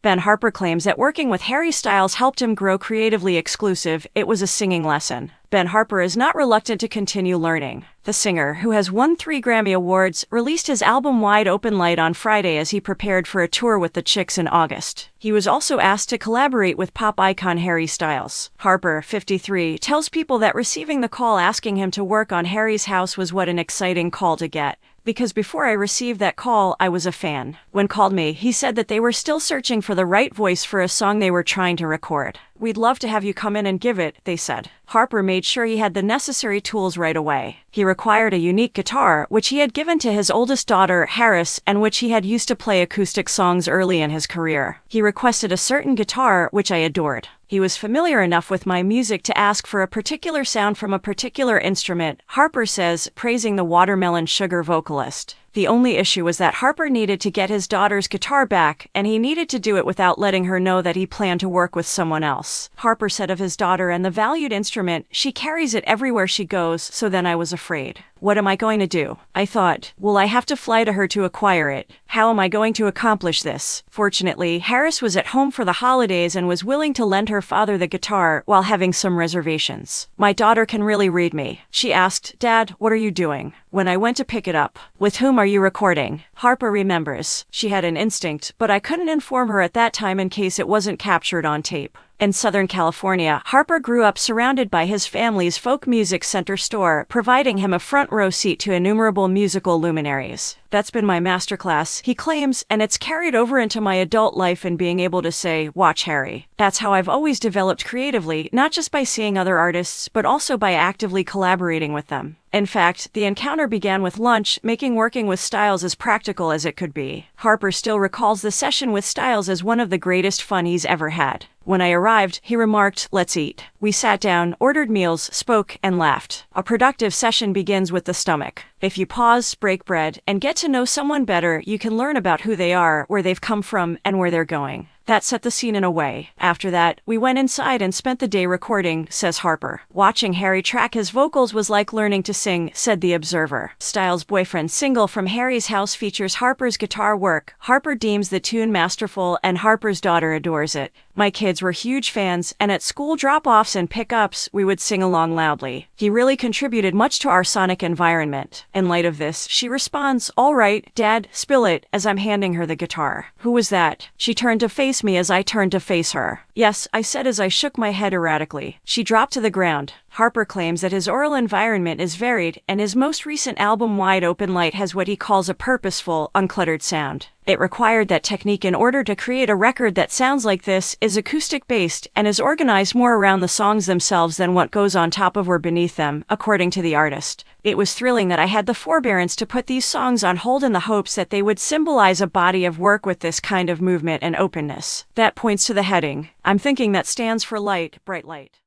Ben Harper claims that working with Harry Styles helped him grow creatively exclusive. It was a singing lesson. Ben Harper is not reluctant to continue learning. The singer, who has won 3 Grammy Awards, released his album Wide Open Light on Friday as he prepared for a tour with the Chicks in August. He was also asked to collaborate with pop icon Harry Styles. Harper, 53, tells people that receiving the call asking him to work on Harry's house was what an exciting call to get. Because before I received that call, I was a fan. When called me, he said that they were still searching for the right voice for a song they were trying to record. "We'd love to have you come in and give it," they said. Harper made sure he had the necessary tools right away. He required a unique guitar, which he had given to his oldest daughter, Harris, and which he had used to play acoustic songs early in his career. He requested a certain guitar, which I adored. He was familiar enough with my music to ask for a particular sound from a particular instrument, Harper says, praising the Watermelon Sugar vocalist. The only issue was that Harper needed to get his daughter's guitar back, and he needed to do it without letting her know that he planned to work with someone else. Harper said of his daughter and the valued instrument, "She carries it everywhere she goes," so then I was afraid. What am I going to do? I thought, will I have to fly to her to acquire it? How am I going to accomplish this? Fortunately, Harris was at home for the holidays and was willing to lend her father the guitar while having some reservations. My daughter can really read me. She asked, "Dad, what are you doing?" When I went to pick it up. "With whom are you recording?" Harper remembers. She had an instinct, but I couldn't inform her at that time in case it wasn't captured on tape. In Southern California, Harper grew up surrounded by his family's folk music center store, providing him a front row seat to innumerable musical luminaries. "That's been my masterclass," he claims, and it's carried over into my adult life in being able to say, "Watch Harry." That's how I've always developed creatively, not just by seeing other artists, but also by actively collaborating with them. In fact, the encounter began with lunch, making working with Styles as practical as it could be. Harper still recalls the session with Styles as one of the greatest fun he's ever had. When I arrived, he remarked, "Let's eat." We sat down, ordered meals, spoke, and laughed. A productive session begins with the stomach. If you pause, break bread, and get to know someone better, you can learn about who they are, where they've come from, and where they're going. That set the scene in a way. After that, we went inside and spent the day recording, says Harper. Watching Harry track his vocals was like learning to sing, said The Observer. Styles' Boyfriend single from Harry's house features Harper's guitar work. Harper deems the tune masterful, and Harper's daughter adores it. My kids were huge fans, and at school drop-offs and pick-ups, we would sing along loudly. He really contributed much to our sonic environment. In light of this, she responds, "All right, Dad, spill it," as I'm handing her the guitar. "Who was that?" She turned to face me as I turned to face her. "Yes," I said as I shook my head erratically. She dropped to the ground. Harper claims that his oral environment is varied, and his most recent album Wide Open Light has what he calls a purposeful, uncluttered sound. It required that technique in order to create a record that sounds like this, is acoustic-based, and is organized more around the songs themselves than what goes on top of or beneath them, according to the artist. It was thrilling that I had the forbearance to put these songs on hold in the hopes that they would symbolize a body of work with this kind of movement and openness. That points to the heading. I'm thinking that stands for light, bright light.